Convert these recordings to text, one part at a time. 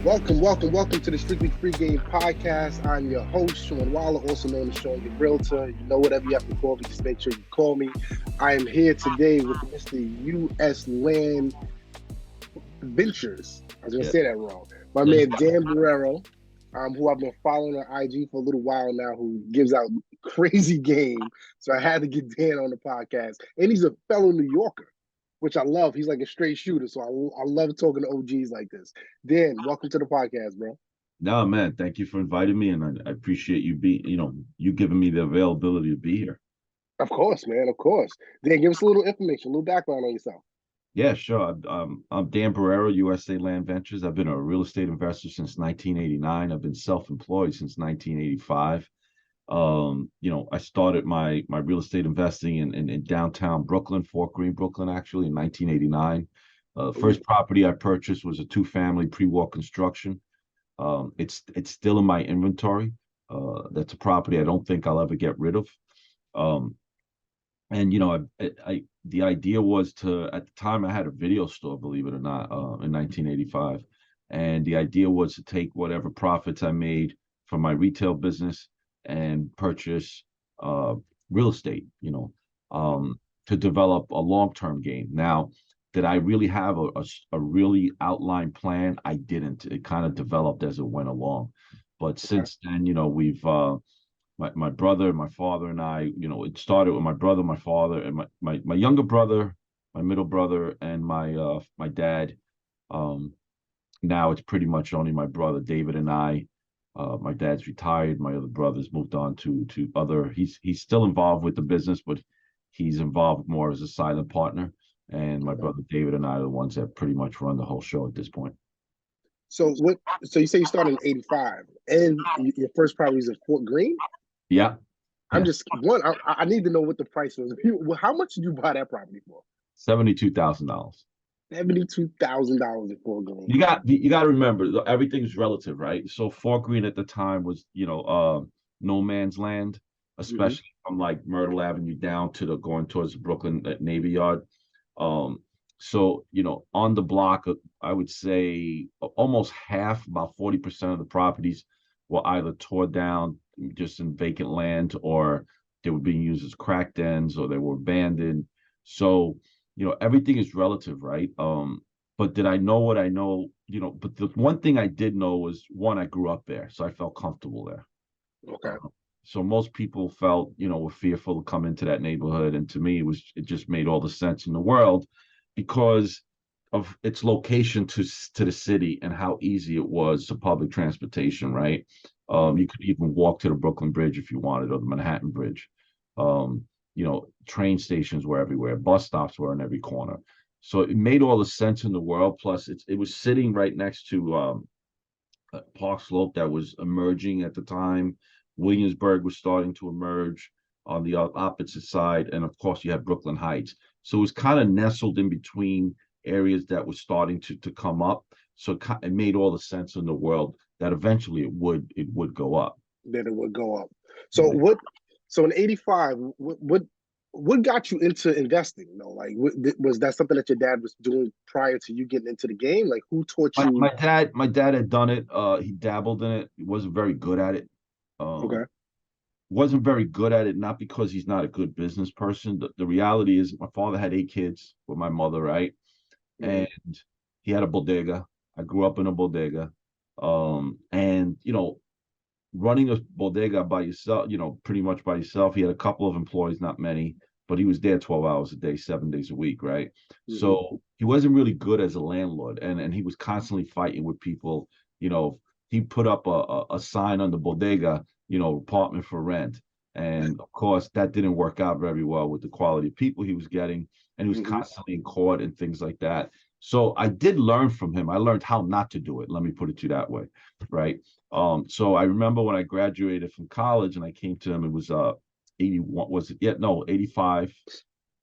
Welcome to the Strictly Free Game Podcast. I'm your host, Sean Waller, also known as Sean your Realtor. You know, whatever you have to call me, just make sure you call me. I am here today with Mr. U.S. Land Ventures. I was going to say that wrong. My man, Dan Borrero, who I've been following on IG for a little while now, who gives out crazy game. So I had to get Dan on the podcast. And he's a fellow New Yorker, which I love. He's like a straight shooter. So I love talking to OGs like this. Dan, welcome to the podcast, bro. No, man, thank you for inviting me, and I appreciate you giving me the availability to be here. Of course, man. Of course. Dan, give us a little information, a little background on yourself. Yeah, sure. I'm Dan Borrero, USA Land Ventures. I've been a real estate investor since 1989. I've been self-employed since 1985. I started my real estate investing in downtown Brooklyn, Fort Greene, Brooklyn, actually in 1989. First property I purchased was a two-family pre-war construction. It's still in my inventory. That's a property I don't think I'll ever get rid of. Um, and the idea was to, at the time I had a video store, believe it or not, in 1985, and the idea was to take whatever profits I made from my retail business and purchase real estate, to develop a long-term game. Now, did I really have a really outlined plan? I didn't. It kind of developed as it went along. But since then, we've my brother, my father, and I, it started with my brother, my father, and my younger brother, my middle brother, and my dad. Um, Now it's pretty much only my brother David and I. My dad's retired. My other brother's moved on to other. He's still involved with the business, but he's involved more as a silent partner. And my brother David and I are the ones that pretty much run the whole show at this point. So what? So you say you started in '85, and your first property was in Fort Greene. Yeah. I'm just one. I need to know what the price was. How much did you buy that property for? $72,000. $72,000 in Fort Greene. You got to remember, everything's relative, right? So Fort Greene at the time was no man's land, especially from like Myrtle Avenue down to the going towards the Brooklyn Navy Yard. So on the block, I would say almost half, about 40% of the properties were either tore down just in vacant land, or they were being used as crack dens, or they were abandoned. So everything is relative, right? But did I know what I know? But the one thing I did know was, one, I grew up there, so I felt comfortable there. Okay. So most people felt, were fearful to come into that neighborhood, and to me, it just made all the sense in the world because of its location to the city and how easy it was to public transportation, right? You could even walk to the Brooklyn Bridge if you wanted, or the Manhattan Bridge. Train stations were everywhere, bus stops were in every corner. So it made all the sense in the world. Plus, it was sitting right next to Park Slope that was emerging at the time. Williamsburg was starting to emerge on the opposite side, and of course, you had Brooklyn Heights. So it was kind of nestled in between areas that were starting to come up. So it made all the sense in the world that eventually it would go up. Then it would go up. So what? So in '85, what got you into investing? Like, was that something that your dad was doing prior to you getting into the game? Like, who taught you? My dad had done it. He dabbled in it. He wasn't very good at it. Okay. Wasn't very good at it, not because he's not a good business person. The reality is, my father had 8 kids with my mother, right? And he had a bodega. I grew up in a bodega. And running a bodega by yourself, pretty much by yourself. He had a couple of employees, not many, but he was there 12 hours a day, 7 days a week, right? So he wasn't really good as a landlord, and he was constantly fighting with people. He put up a sign on the bodega, apartment for rent. And of course, that didn't work out very well with the quality of people he was getting. And he was constantly in court and things like that. So I did learn from him. I learned how not to do it. Let me put it to you that way, right? So I remember when I graduated from college and I came to him, it was 81, was it? Yeah, no, 85.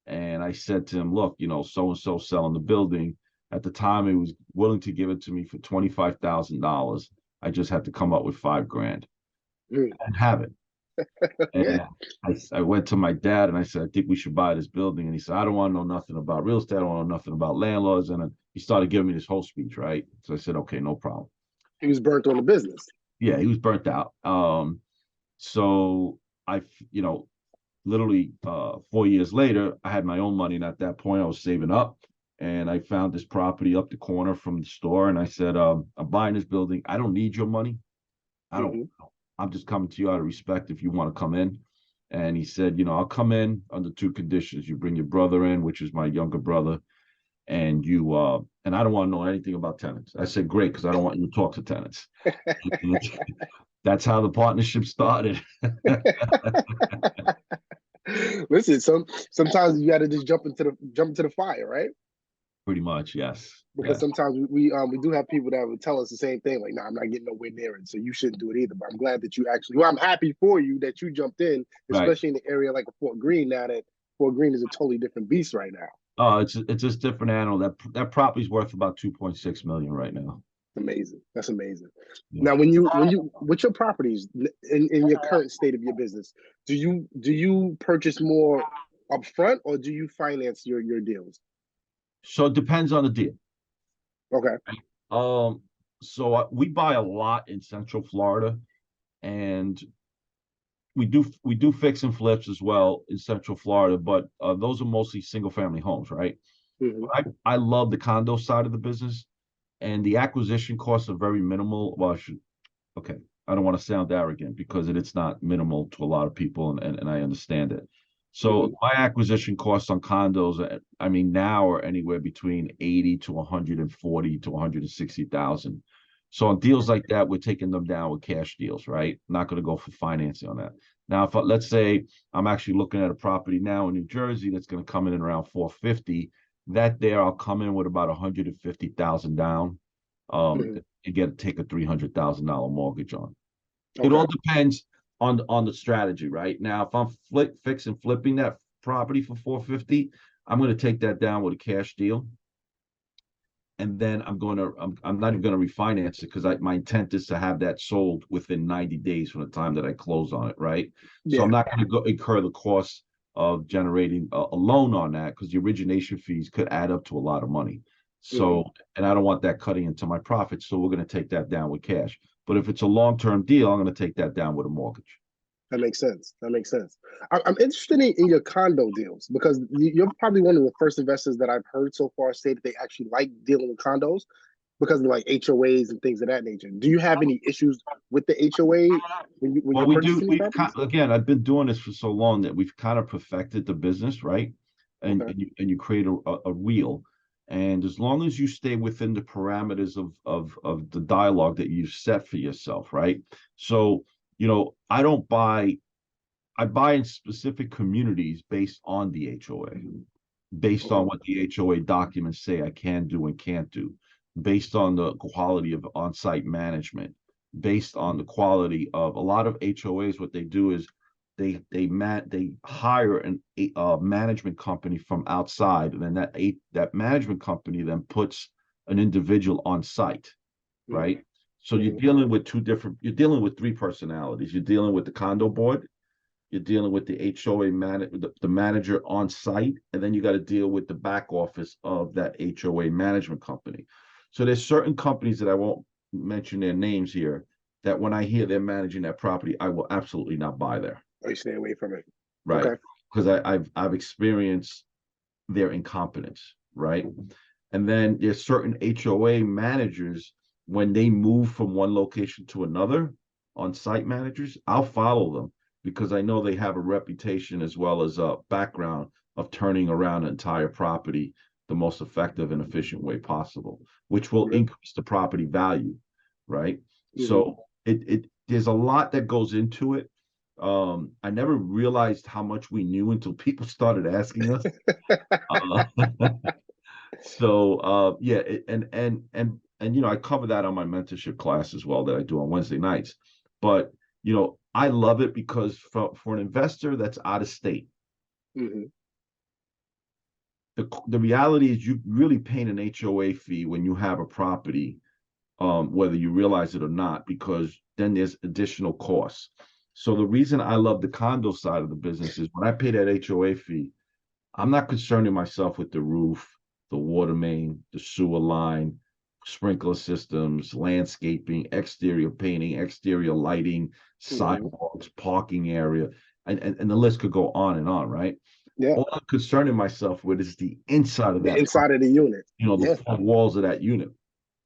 And I said to him, look, so and so selling the building. At the time, he was willing to give it to me for $25,000. I just had to come up with $5,000 and have it. And I went to my dad and I said, I think we should buy this building. And he said, I don't want to know nothing about real estate. I don't want to know nothing about landlords. And then he started giving me this whole speech, right? So I said, okay, no problem. He was burnt on the business. Yeah, he was burnt out. So I, literally 4 years later, I had my own money, and at that point I was saving up, and I found this property up the corner from the store, and I said, I'm buying this building. I don't need your money. I don't. Mm-hmm. I'm just coming to you out of respect if you want to come in. And he said, I'll come in under two conditions. You bring your brother in, which is my younger brother, and and I don't want to know anything about tenants. I said, great, because I don't want you to talk to tenants. That's how the partnership started. Listen, sometimes you got to just jump into the fire, right? Pretty much, yes. Because Yes. sometimes we do have people that would tell us the same thing, like, "Nah, I'm not getting nowhere near it, so you shouldn't do it either." But I'm glad that you actually. Well, I'm happy for you that you jumped in, Right. especially in the area like a Fort Greene. Now that Fort Greene is a totally different beast right now. It's just different animal. That property's worth about 2.6 million right now. Amazing. That's amazing. Yeah. Now, when you with your properties in your current state of your business, do you purchase more upfront or do you finance your deals? So it depends on the deal. Okay. Um, so we buy a lot in Central Florida, and we do fix and flips as well in Central Florida, but those are mostly single family homes, right? Mm-hmm. I love the condo side of the business, and the acquisition costs are very minimal. Well, okay, I don't want to sound arrogant because it's not minimal to a lot of people, and I understand it. Mm-hmm. So my acquisition costs on condos, I mean, now are anywhere between 80 to 140 to 160,000. So on deals like that, we're taking them down with cash deals, right? Not going to go for financing on that. Now, if let's say I'm actually looking at a property now in New Jersey that's going to come in at around 450, that there I'll come in with about 150,000 down, Mm-hmm. and take a $300,000 mortgage on. It Okay. all depends on the strategy, right? Now, if I'm flipping that property for 450, I'm going to take that down with a cash deal, and then I'm not even going to refinance it because my intent is to have that sold within 90 days from the time that I close on it, right? So I'm Yeah. not going to go incur the cost of generating a loan on that because the origination fees could add up to a lot of money. Mm-hmm. So, and I don't want that cutting into my profits. So we're going to take that down with cash. But if it's a long-term deal, I'm going to take that down with a mortgage. That makes sense. That makes sense. I'm interested in your condo deals because you're probably one of the first investors that I've heard so far say that they actually like dealing with condos because of like HOAs and things of that nature. Do you have any issues with the HOA when Well, you're we do. purchasing these properties? Again, I've been doing this for so long that we've kind of perfected the business, right? And Okay. you create a wheel, and as long as you stay within the parameters of the dialogue that you've set for yourself, right? So, I don't buy. I buy in specific communities based on the HOA, based on Okay. what the HOA documents say I can do and can't do, based on the quality of on-site management, based on the quality of a lot of HOAs. What they do is they hire a management company from outside, and then that management company then puts an individual on site, Mm-hmm. right? So Mm-hmm. you're dealing with three personalities. You're dealing with the condo board, you're dealing with the HOA the manager on site, and then you got to deal with the back office of that HOA management company. So there's certain companies that I won't mention their names here that when I hear they're managing that property, I will absolutely not buy there, Oh, you stay away from it. right? Okay. Because I've experienced their incompetence, right? And then there's certain HOA managers when they move from one location to another on site managers, I'll follow them because I know they have a reputation as well as a background of turning around an entire property the most effective and efficient way possible, which will Really? increase the property value, right? Mm-hmm. So it there's a lot that goes into it. I never realized how much we knew until people started asking us. Uh, yeah, and I cover that on my mentorship class as well that I do on Wednesday nights. But I love it because for an investor that's out of state, Mm-hmm. the reality is you really paying an HOA fee when you have a property, whether you realize it or not, because then there's additional costs. So the reason I love the condo side of the business is when I pay that HOA fee, I'm not concerning myself with the roof, the water main, the sewer line, sprinkler systems, landscaping, exterior painting, exterior lighting, Mm-hmm. sidewalks, parking area, and the list could go on and on, right? Yeah. All I'm concerning myself with is the inside of The that inside of the unit. the Yeah. four walls of that unit.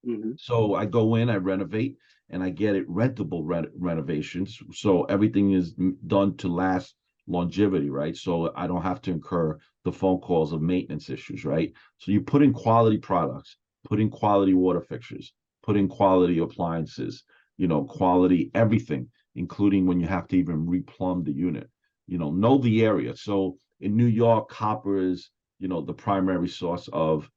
Mm-hmm. So I go in, I renovate, and I get it rentable renovations. So everything is done to last longevity, right? So I don't have to incur the phone calls of maintenance issues, right? So you put in quality products, put in quality water fixtures, put in quality appliances, quality everything, including when you have to even replumb the unit. Know the area. So in New York, copper is, the primary source of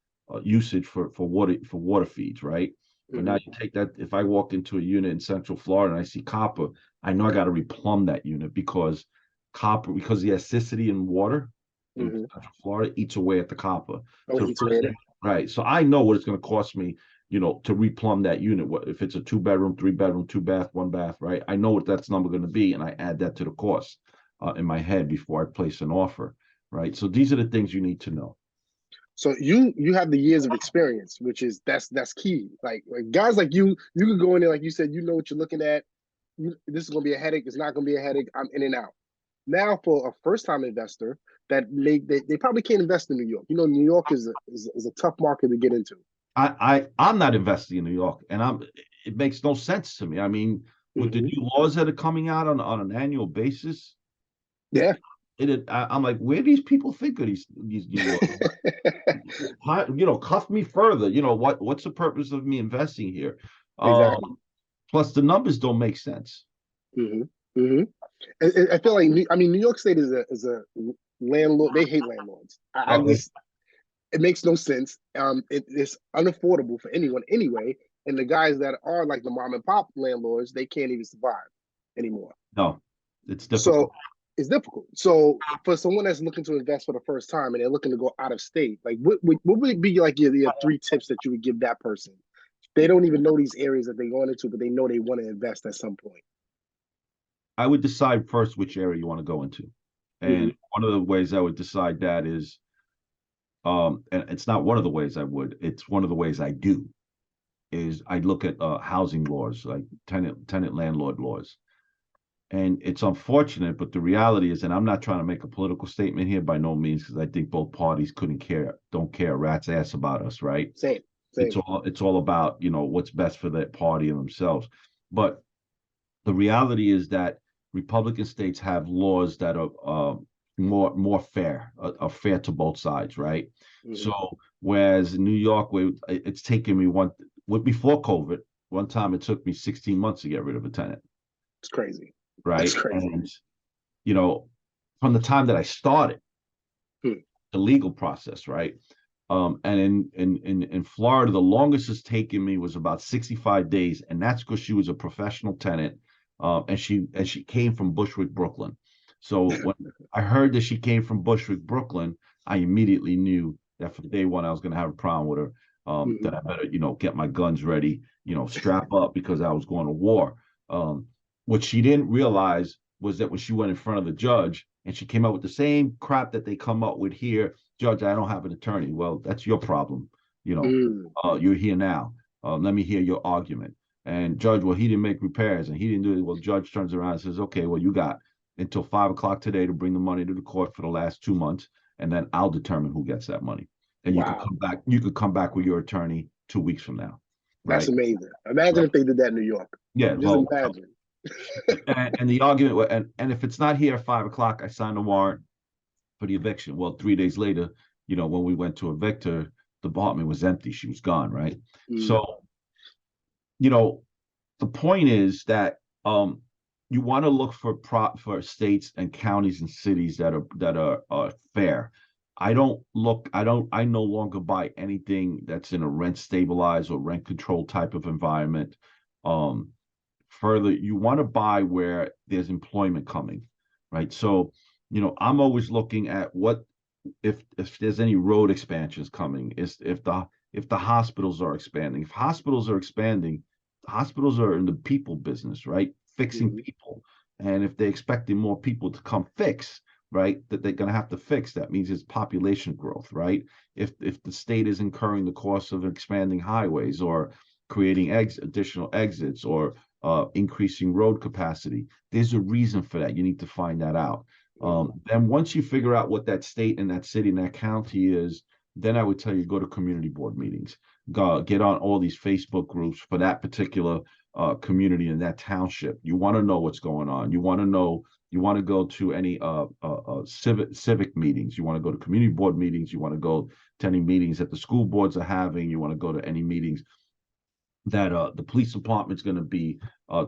usage for water feeds, right? But now Mm-hmm. you take that, if I walk into a unit in Central Florida and I see copper, I know I got to replumb that unit because the acidity in water in Mm-hmm. Central Florida eats away at the copper. Oh, So it the eats away first at thing, it. right. So I know what it's going to cost me, to replumb that unit. What if it's a 2 bedroom, 3 bedroom, 2 bath, 1 bath, right? I know what that's number going to be, and I add that to the cost in my head before I place an offer, right? So these are the things you need to know. So you have the years of experience, which is that's key. Like guys like you can go in there like you said, you know what you're looking at. This is gonna be a headache. It's not gonna be a headache. I'm in and out. Now for a first time investor that they probably can't invest in New York. New York is a tough market to get into. I'm not investing in New York, and it makes no sense to me. I mean, with the Mm-hmm. new laws that are coming out on an annual basis, Yeah. I'm like, where do these people think of these new laws? Cuff me further. What's the purpose of me investing here? Exactly. Plus, the numbers don't make sense. Mm-hmm. Mm-hmm. I feel like New York State is a landlord. They hate landlords. I Oh, just it makes no sense. It's unaffordable for anyone anyway. And the guys that are like the mom and pop landlords, they can't even survive anymore. no, it's difficult. So it's difficult. So for someone that's looking to invest for the first time and they're looking to go out of state, like what would be like your three tips that you would give that person? They don't even know these areas that they're going into, but they know they want to invest at some point. I would decide first which area you want to go into, Mm-hmm. and one of the ways I would decide that is, and it's not one of the ways I would. It's one of the ways I do. Is I look at housing laws, like tenant landlord laws. And it's unfortunate, but the reality is, and I'm not trying to make a political statement here by no means, because I think both parties don't care a rat's ass about us, right? Same, It's same. all about, what's best for that party and themselves. But the reality is that Republican states have laws that are more fair, are fair to both sides, right? Mm-hmm. So whereas in New York, where it's taken me before COVID, one time it took me 16 months to get rid of a tenant, It's crazy. That's right? crazy. And you know, from the time that I started Hmm. the legal process, right? And in Florida, the longest it's taken me was about 65 days, and that's because she was a professional tenant, and she came from Bushwick, Brooklyn. So when I heard that she came from Bushwick, Brooklyn, I immediately knew that from day one I was going to have a problem with her. That Mm-hmm. I better, get my guns ready, strap up because I was going to war. Um, what she didn't realize was that when she went in front of the judge and she came up with the same crap that they come up with here, Judge, I don't have an attorney. Well, that's your problem. Mm. You're here now. Let me hear your argument. And Judge, well, he didn't make repairs and he didn't do it. Well, Judge turns around and says, okay, well, you got until 5 o'clock today to bring the money to the court for the last 2 months, and then I'll determine who gets that money. And you could Wow. come back. You could come back with your attorney 2 weeks from now, That's right? amazing. Imagine Right. if they did that in New York. Yeah. Just Well, imagine. and the argument, and if it's not here at 5 o'clock, I sign a warrant for the eviction. Well, 3 days later, when we went to evict her, the apartment was empty. She was gone, right? Mm. So, you know, the point is that you want to look for states and counties and cities that are fair. I no longer buy anything that's in a rent stabilized or rent control type of environment. Um, Further, you want to buy where there's employment coming, right? So, I'm always looking at what if there's any road expansions coming, is if the hospitals are expanding. If hospitals are expanding, hospitals are in the people business, right? Fixing Mm-hmm. people. And if they're expecting more people to come fix, right, that they're going to have to fix. That means it's population growth, right? If the state is incurring the cost of expanding highways or creating additional exits or increasing road capacity, there's a reason for that. You need to find that out. Then once you figure out what that state and that city and that county is, then I would tell you go to community board meetings, get on all these Facebook groups for that particular community in that township. You want to know what's going on. You want to know. You want to go to any civic meetings. You want to go to community board meetings. You want to go to any meetings that the school boards are having. You want to go to any meetings that the police department's going to be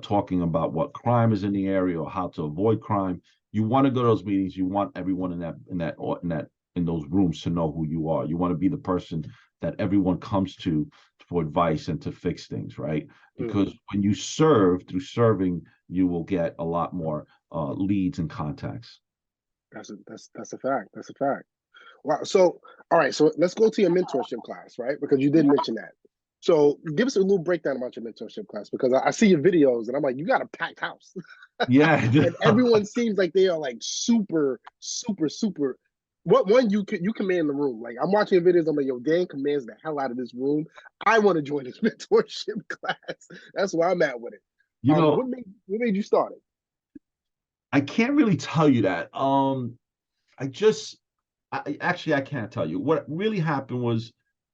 talking about what crime is in the area or how to avoid crime. You want to go to those meetings. You want everyone in those rooms to know who you are. You want to be the person that everyone comes to for advice and to fix things, right? Because when you serve, through serving, you will get a lot more leads and contacts. That's a fact. That's a fact. Wow. So, all right. So let's go to your mentorship class, right? Because you did mention that. So give us a little breakdown about your mentorship class, because I see your videos and I'm like, you got a packed house. Yeah. And everyone seems like they are like super, super, super. What one you command the room. Like I'm watching your videos, I'm like, yo, Dan commands the hell out of this room. I want to join this mentorship class. That's where I'm at with it. What made you start it? I can't really tell you that. I can't tell you. What really happened was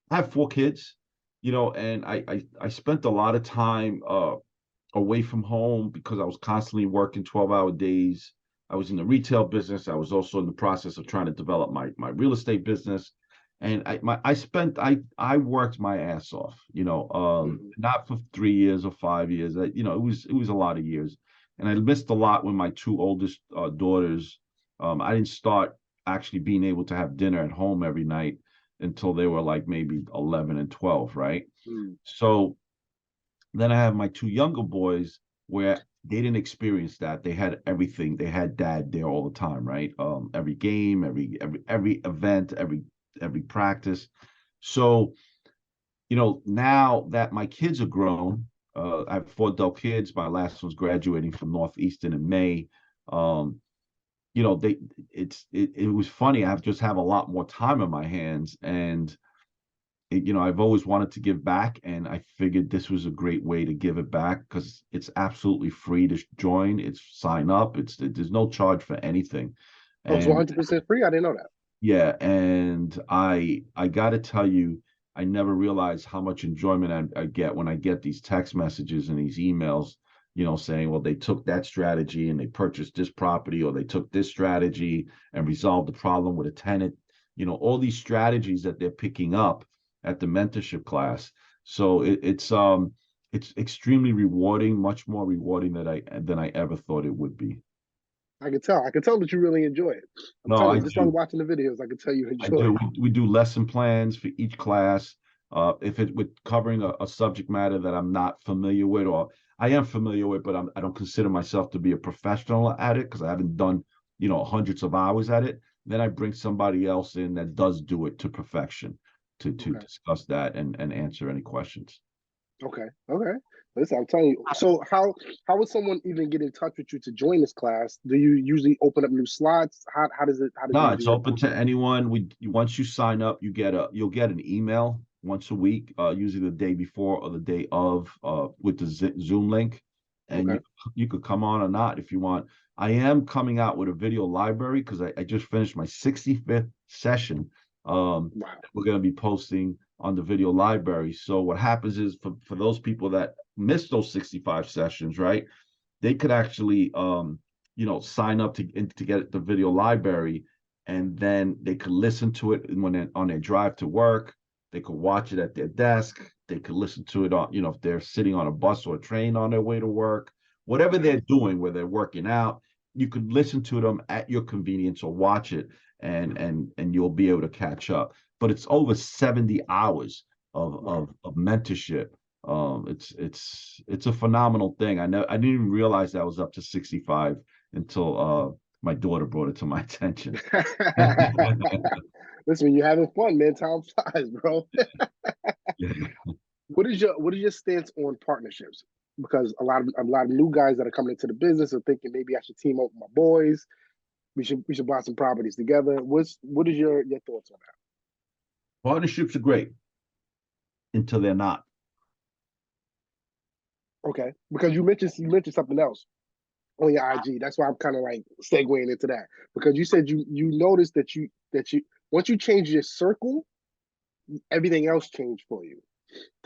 I have 4 kids, and I spent a lot of time away from home because I was constantly working 12-hour days. I was in the retail business. I was also in the process of trying to develop my real estate business. And I worked my ass off, not for 3 years or 5 years. It was a lot of years. And I missed a lot when my 2 oldest daughters, I didn't start actually being able to have dinner at home every night until they were like maybe 11 and 12, right? So then I have my 2 younger boys where they didn't experience that. They had everything. They had dad there all the time, right? Every game, every event, every practice. So, now that my kids are grown, I have 4 adult kids. My last one's graduating from Northeastern in May. It was funny. I just have a lot more time on my hands, and I've always wanted to give back, and I figured this was a great way to give it back because it's absolutely free to join. It's sign up. There's no charge for anything. Oh, it's 100% free? I didn't know that. Yeah, and I got to tell you, I never realized how much enjoyment I get when I get these text messages and these emails, saying, well, they took that strategy and they purchased this property, or they took this strategy and resolved the problem with a tenant. All these strategies that they're picking up at the mentorship class. So it's extremely rewarding, much more rewarding than I ever thought it would be. I can tell. I can tell that you really enjoy it. I'm No, telling I you, just by do. watching the videos, I can tell you I enjoy do. it. We do lesson plans for each class. If it with covering a subject matter that I'm not familiar with, or I am familiar with, but I don't consider myself to be a professional at it because I haven't done, hundreds of hours at it. Then I bring somebody else in that does do it to perfection to discuss that and answer any questions. Okay. Listen, I'm telling you. So how would someone even get in touch with you to join this class? Do you usually open up new slots? How does it No, it's open to anyone. Once you sign up, you'll get an email once a week, usually the day before or the day of, with the Zoom link, and you could come on or not if you want. I am coming out with a video library because I just finished my 65th session. We're going to be posting on the video library. So what happens is for those people that miss those 65 sessions, right? They could actually sign up to get the video library, and then they could listen to it when they're on their drive to work. They could watch it at their desk. They could listen to it on, if they're sitting on a bus or a train on their way to work, whatever they're doing, where they're working out, you could listen to them at your convenience or watch it, and you'll be able to catch up. But it's over 70 hours of mentorship. It's a phenomenal thing. I didn't even realize that I was up to 65 until my daughter brought it to my attention. Listen, you're having fun, man. Time flies, bro. What is your stance on partnerships? Because a lot of new guys that are coming into the business are thinking maybe I should team up with my boys. We should buy some properties together. What is your thoughts on Partnerships are great until they're not. that? Okay, because you mentioned something else on your IG. That's why I'm kind of like segueing into that because you said you noticed that you once you change your circle, everything else changed for you.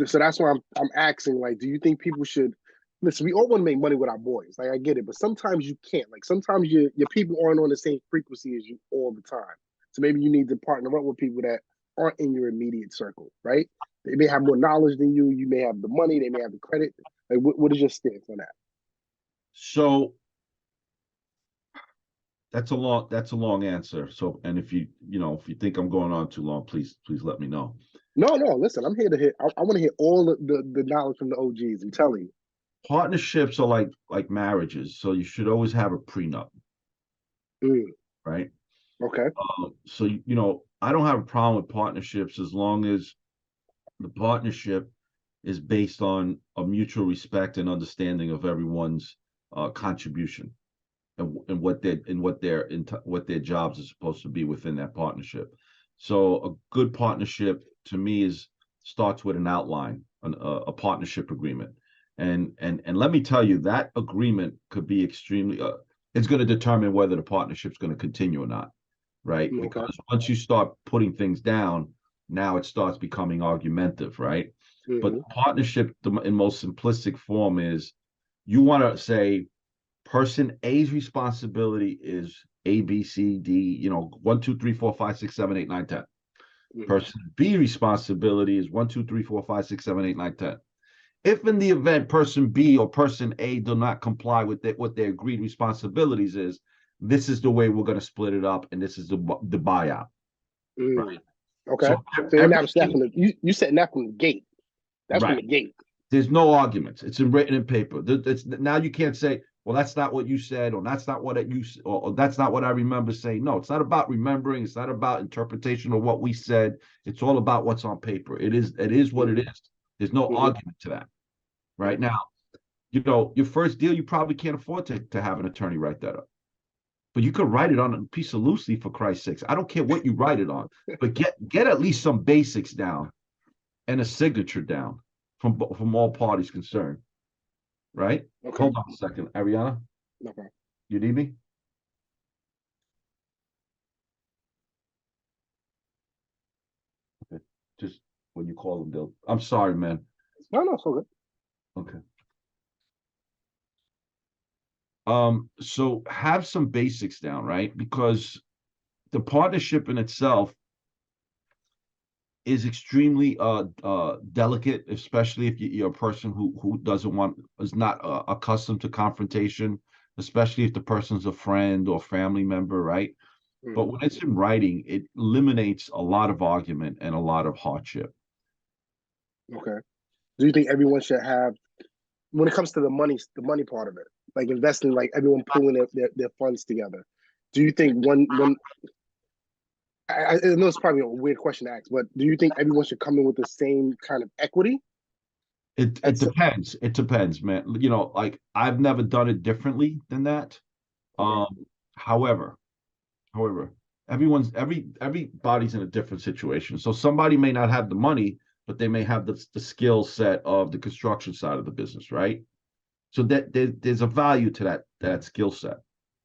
So that's why I'm asking, like, do you think people should listen? We all want to make money with our boys, like I get it, but sometimes you can't. Like sometimes your people aren't on the same frequency as you all the time. So maybe you need to partner up with people that aren't in your immediate circle, right? They may have more knowledge than you. You may have the money. They may have the credit. Like, what is your stance on that? So that's a long answer. So, and if if you think I'm going on too long, please let me know. No, no. Listen, I'm here to hear. I want to hear all the knowledge from the OGs. I'm telling you. Partnerships are like marriages, so you should always have a prenup, Mm, right? okay. So I don't have a problem with partnerships as long as the partnership is based on a mutual respect and understanding of everyone's contribution and what their jobs are supposed to be within that partnership. So a good partnership to me starts with an outline, a partnership agreement, and let me tell you that agreement could be extremely. It's going to determine whether the partnership's going to continue or not, right? Okay. Because once you start putting things down, now it starts becoming argumentative, right? But Mm-hmm. the partnership, in most simplistic form, is you want to say person A's responsibility is A, B, C, D, 1, 2, 3, 4, 5, 6, 7, 8, 9, 10. Mm-hmm. Person B responsibility is 1, 2, 3, 4, 5, 6, 7, 8, 9, 10. If in the event person B or person A do not comply with what their agreed responsibilities is, this is the way we're going to split it up, and this is the buyout, Mm. right? Okay. So So you're not everything, stepping. You setting that from the gate. That's from right? the gate. There's no arguments. It's written in paper. Now you can't say, well, that's not what you said, or that's not what or that's not what I remember saying. No, it's not about remembering. It's not about interpretation of what we said. It's all about what's on paper. It is what it Mm-hmm. is. There's no Mm-hmm. argument to that. Right Mm-hmm. now, your first deal, you probably can't afford to have an attorney write that up. But you could write it on a piece of loose leaf for Christ's sakes. I don't care what you write it on, but get at least some basics down and a signature down from all parties concerned. Right? Okay. Hold on a second, Ariana. Okay. You need me? Okay. Just when you call them, they'll. I'm sorry, man. No, no, so good. Okay. So have some basics down, right? Because the partnership in itself is extremely delicate, especially if you're a person who is not accustomed to confrontation, especially if the person's a friend or family member, right? But Mm-hmm. when it's in writing, it eliminates a lot of argument and a lot of hardship. Okay. Do you think everyone should have, when it comes to the money part of it, like investing, like everyone pooling their funds together? Do you think one I know it's probably a weird question to ask, but do you think everyone should come in with the same kind of equity? It That's depends. It depends, man. Like I've never done it differently than that. okay. Um, however, however, everybody's in a different situation. So somebody may not have the money, but they may have the skill set of the construction side of the business, right? So there's a value to that skill set,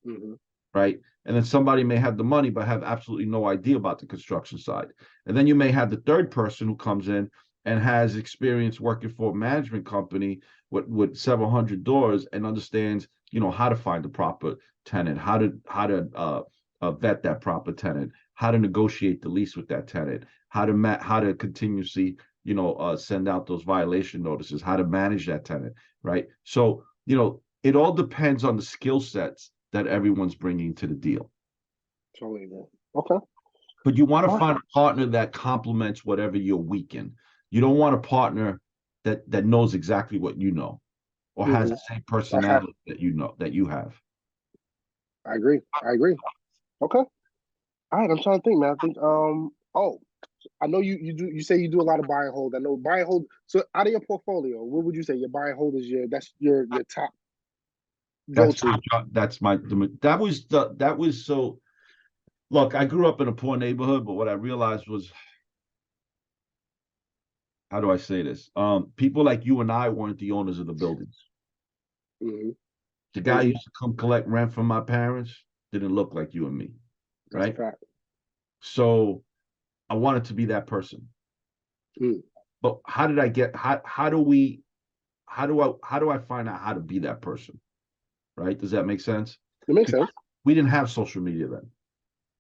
Mm-hmm. right? And then somebody may have the money but have absolutely no idea about the construction side. And then you may have the third person who comes in and has experience working for a management company with several hundred doors and understands, how to find the proper tenant, how to vet that proper tenant, how to negotiate the lease with that tenant, how to continuously, send out those violation notices, how to manage that tenant, right? So, it all depends on the skill sets that everyone's bringing to the deal. Totally agree. Okay. But you want to All right. find a partner that complements whatever you're weak in. You don't want a partner that knows exactly what you know or has Mm-hmm. the same Okay. personality that you have. I agree. I agree. Okay. All right. I'm trying to think, man. I think oh, I know you say you do a lot of buy and hold. I know buy and hold. So out of your portfolio, what would you say your buy and hold is that's your top go That's to. that was so. Look, I grew up in a poor neighborhood, but what I realized was, how do I say this? People like you and I weren't the owners of the buildings. Mm-hmm. The guy who used to come collect rent from my parents didn't look like you and me, That's a right? fact. So I wanted to be that person. Mm. But how do I find out how to be that person? Right? Does that make sense? It makes Because sense. we didn't have social media then.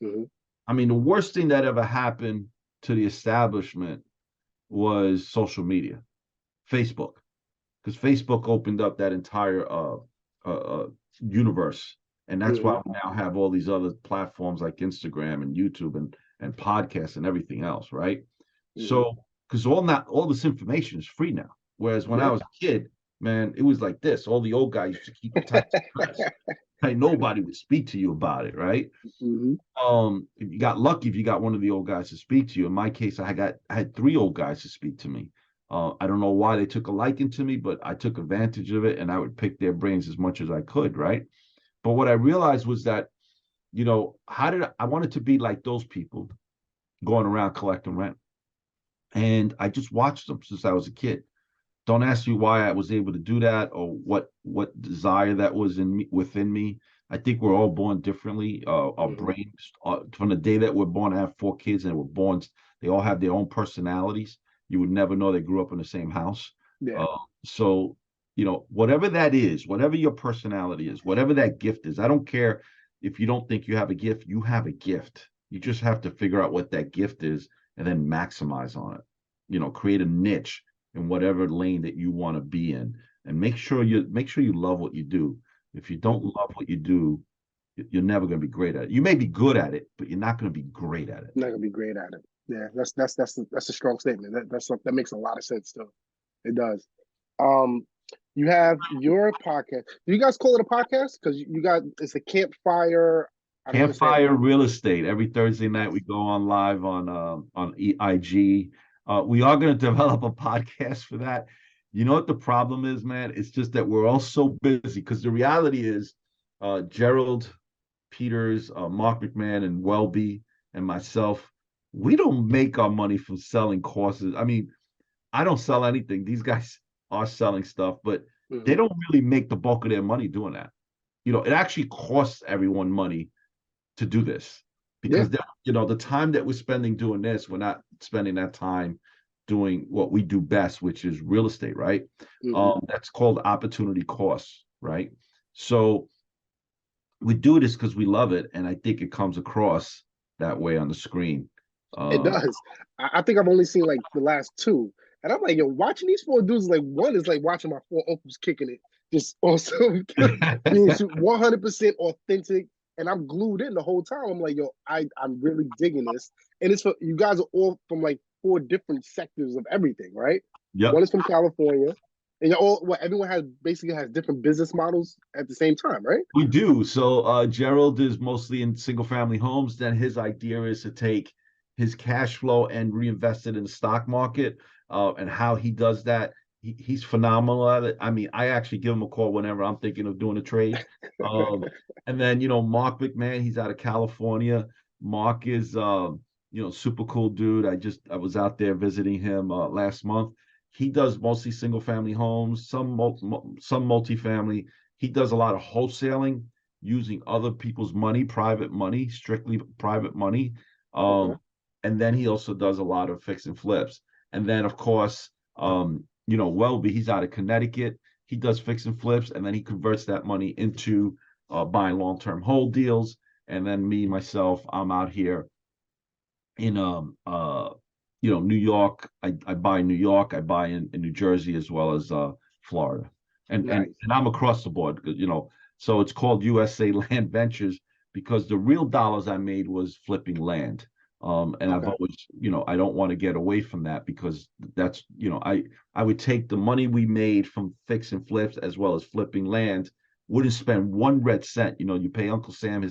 Mm-hmm. I mean, the worst thing that ever happened to the establishment was social media, Facebook, because Facebook opened up that entire uh, uh, universe, and that's Mm-hmm. why we now have all these other platforms like Instagram and YouTube and podcasts and everything else, right? Mm-hmm. So, because all this information is free now, whereas when I Yeah. was a kid, man, it was like this. All the old guys used to keep in tight secrets. Like nobody would speak to you about it, right? Mm-hmm. You got lucky if you got one of the old guys to speak to you. In my case, I had three old guys to speak to me. I don't know why they took a liking to me, but I took advantage of it, and I would pick their brains as much as I could, right? But what I realized was that, I wanted to be like those people going around collecting rent, and I just watched them since I was a kid. Don't ask me why I was able to do that or what desire that was within me. I think we're all born differently. Our Mm-hmm. brains, from the day that we're born, I have four kids, and we're born. They all have their own personalities. You would never know they grew up in the same house. Yeah. So whatever that is, whatever your personality is, whatever that gift is. I don't care if you don't think you have a gift. You have a gift. You just have to figure out what that gift is and then maximize on it. Create a niche in whatever lane that you want to be in, and make sure you love what you do. If you don't Mm-hmm. love what you do, you're never going to be great at it. You may be good at it, but you're not going to be great at it. Not gonna be great at it. Yeah, that's a strong statement. That makes a lot of sense too. It does. Um, you have your podcast. Do you guys call it a podcast? Because you got it's a campfire. I don't want to say it Campfire wrong. Real Estate. Every Thursday night we Yes. go on live on IG. We are going to develop a podcast for that. You know what the problem is, man? It's just that we're all so busy, because the reality is, Gerald Peters, Mark McMahon, and Welby, and myself, we don't make our money from selling courses. I mean, I don't sell anything. These guys are selling stuff, but they Mm-hmm. don't really make the bulk of their money doing that. It actually costs everyone money to do this, Yeah. because the time that we're spending doing this, we're not spending that time doing what we do best, which is real estate, right? Mm-hmm. That's called opportunity costs, right? So we do this because we love it, and I think it comes across that way on the screen. It Um, does. I think I've only seen like the last two, and I'm like, yo, watching these four dudes like one is like watching my four uncles kicking it, just also being 100% authentic, and I'm glued in the whole time. I'm like, yo, I'm really digging this, and it's for you guys are all from like four different sectors of everything, right? yep, One is from California, and you're all well, everyone has basically has different business models at the same time, right? we do. So Gerald is mostly in single family homes. Then his idea is to take his cash flow and reinvest it in the stock market. And how he does that, he's phenomenal at it. I mean, I actually give him a call whenever I'm thinking of doing a trade. Um, and then Mark McMahon, he's out of California. Mark is super cool dude. I was out there visiting him last month. He does mostly single family homes, some multifamily. He does a lot of wholesaling using other people's money, private money, strictly private money. Okay. Um, and then he also does a lot of fix and flips. And then, of course, Welby, he's out of Connecticut. He does fix and flips, and then he converts that money into buying long-term hold deals. And then myself, I'm out here in New York. I buy in New York. I buy in New Jersey as well as Florida, and and Nice. and I'm across the board. So it's called USA Land Ventures because the real dollars I made was flipping land. And I've Okay. always, I don't want to get away from that, because that's, I would take the money we made from fix and flips as well as flipping land, wouldn't spend one red cent. You pay Uncle Sam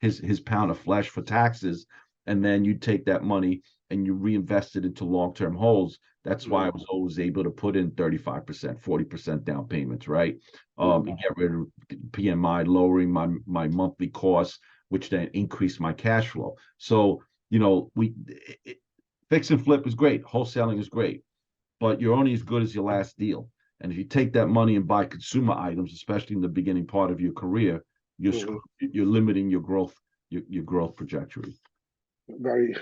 his pound of flesh for taxes, and then you take that money and you reinvest it into long-term holds. That's why I was always able to put in 35%, 40% down payments, right? And get rid of PMI, lowering my monthly costs, which then increased my cash flow. So, fix and flip is great. Wholesaling is great, but you're only as good as your last deal. And if you take that money and buy consumer items, especially in the beginning part of your career, you're limiting your growth, your growth trajectory.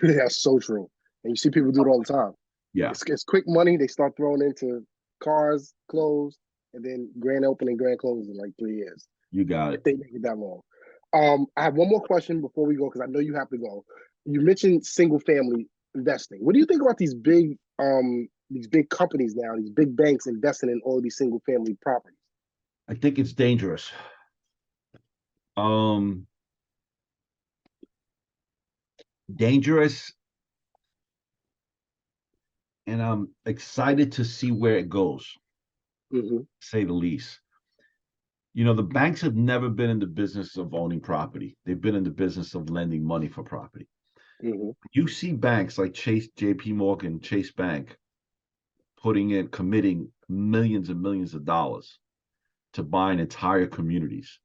That's so true. And you see people do it all the time. Yeah. It's quick money. They start throwing into cars, clothes, and then grand opening, grand close in like 3 years. You got it. They make it that long. I have one more question before we go, because I know you have to go. You mentioned single family investing. What do you think about these big companies now, these big banks investing in all these single family properties? I think it's dangerous. Dangerous, and I'm excited to see where it goes, say the least. The banks have never been in the business of owning property. They've been in the business of lending money for property. You see banks like Chase, JP Morgan, Chase Bank committing millions and millions of dollars to buying entire communities,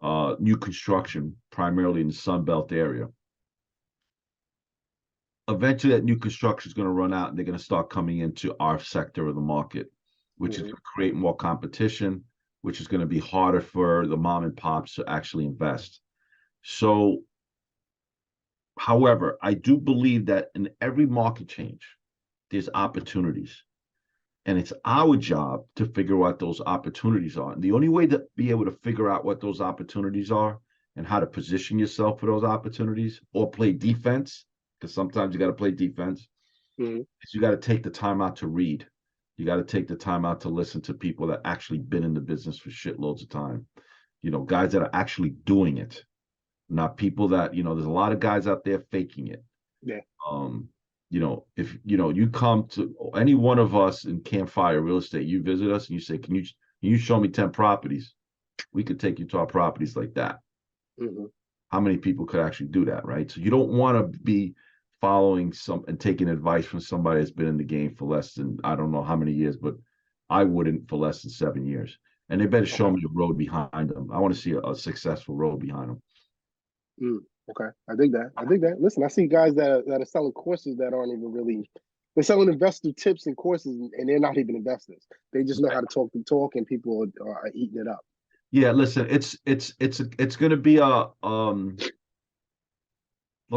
new construction, primarily in the Sun Belt area. Eventually, that new construction is going to run out, and they're going to start coming into our sector of the market, which is going to create more competition, which is going to be harder for the mom and pops to actually invest. So, however, I do believe that in every market change, there's opportunities. And it's our job to figure out what those opportunities are. And the only way to be able to figure out what those opportunities are and how to position yourself for those opportunities or play defense, because sometimes you got to play defense, is you got to take the time out to read. You got to take the time out to listen to people that actually been in the business for shitloads of time. Guys that are actually doing it, not people that, there's a lot of guys out there faking it. Yeah. If you come to any one of us in Campfire Real Estate, you visit us and you say, can you show me 10 properties? We could take you to our properties like that. How many people could actually do that, right? So you don't want to be following and taking advice from somebody that's been in the game for less than, I don't know how many years, but I wouldn't for less than 7 years. And they better show me a road behind them. I want to see a successful road behind them. Okay, I dig that. Listen, I see guys that are selling courses that aren't even really. They're selling investor tips and courses, and they're not even investors. They just know how to talk the talk, and people are eating it up. Yeah, listen, it's going to be the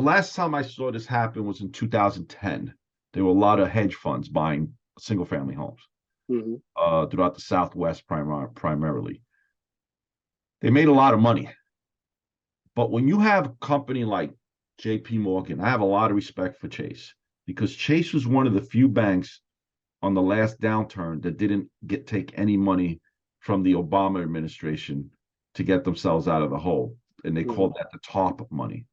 last time I saw this happen was in 2010. There were a lot of hedge funds buying single family homes throughout the Southwest primarily. They made a lot of money. But when you have a company like JP Morgan, I have a lot of respect for Chase, because Chase was one of the few banks on the last downturn that didn't take any money from the Obama administration to get themselves out of the hole. And they called that the top money,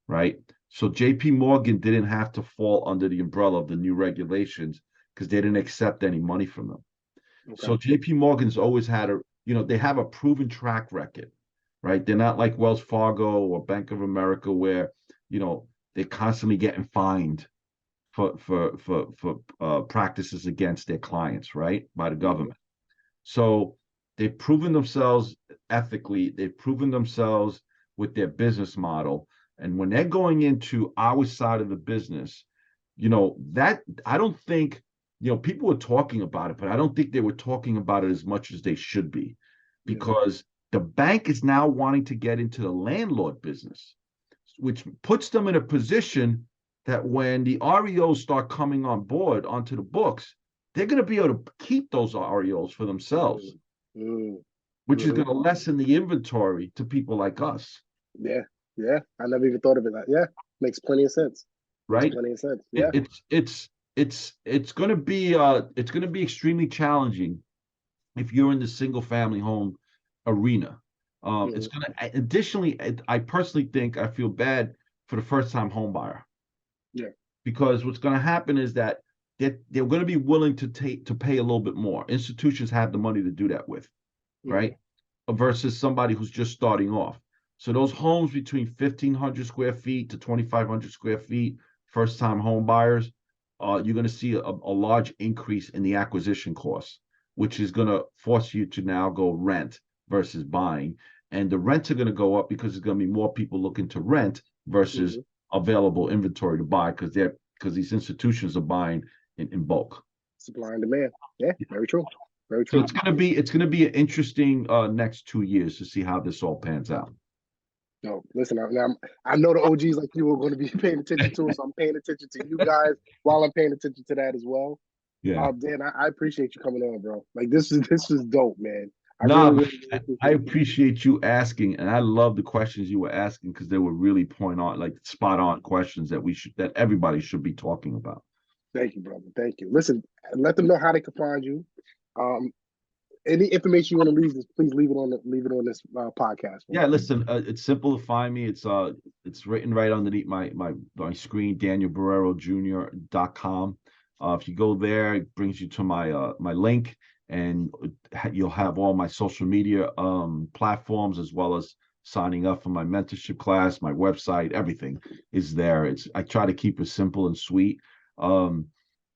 right? So JP Morgan didn't have to fall under the umbrella of the new regulations because they didn't accept any money from them. So JP Morgan's always had they have a proven track record. Right? They're not like Wells Fargo or Bank of America where, they're constantly getting fined for practices against their clients, right? By the government. So they've proven themselves ethically. They've proven themselves with their business model. And when they're going into our side of the business, that I don't think, people were talking about it, but I don't think they were talking about it as much as they should be, because the bank is now wanting to get into the landlord business, which puts them in a position that when the REOs start coming on board onto the books, they're going to be able to keep those REOs for themselves, which is going to lessen the inventory to people like us. Yeah. I never even thought of it that. Yeah, makes plenty of sense. Right? Makes plenty of sense. Yeah. It's going to be extremely challenging if you're in the single family home arena. It's going to, additionally, I personally think I feel bad for the first time home buyer. Yeah. Because what's going to happen is that they're going to be willing to pay a little bit more. Institutions have the money to do that with, right? Versus somebody who's just starting off. So those homes between 1,500 square feet to 2,500 square feet first-time home buyers, you're going to see a large increase in the acquisition costs, which is going to force you to now go rent versus buying. And the rents are going to go up because there's going to be more people looking to rent versus available inventory to buy, because these institutions are buying in bulk. Supply and demand. Yeah, very true. Very So true. it's gonna be an interesting next 2 years to see how this all pans out. No, listen, I know the OGs like you are going to be paying attention to it, so I'm paying attention to you guys while I'm paying attention to that as well. Yeah. Dan, I appreciate you coming on, bro. Like this is dope, man. I appreciate you asking, and I love the questions you were asking because they were really point on, like spot on questions that everybody should be talking about. Thank you, brother. Thank you. Listen, let them know how they can find you. Any information you want to leave, please leave it on this podcast. Yeah, listen, it's simple to find me. It's written right underneath my screen, DanielBorreroJr.com. If you go there, it brings you to my link, and you'll have all my social media platforms, as well as signing up for my mentorship class, my website, everything is there. I try to keep it simple and sweet.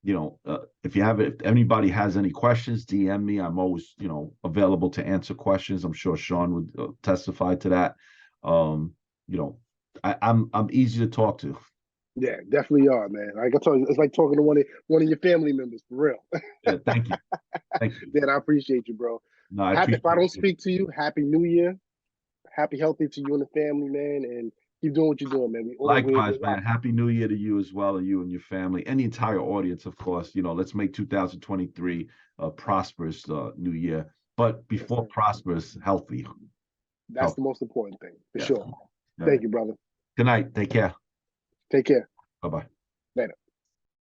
If anybody has any questions, DM me. I'm always, available to answer questions. I'm sure Sean would testify to that. I'm easy to talk to. Yeah, definitely are, man. Like I told you, it's like talking to one of your family members, for real. Yeah, thank you. Thank you. Dan, I appreciate you, bro. No, if I don't speak to you, Happy New Year. Happy, healthy to you and the family, man, and keep doing what you're doing, man. Likewise, man. Happy New Year to you as well, and you and your family, and the entire audience, of course. Let's make 2023 a prosperous new year. But before prosperous, healthy. That's the most important thing, for sure. Yeah. Thank you, brother. Good night. Take care. Take care. Bye-bye. Later.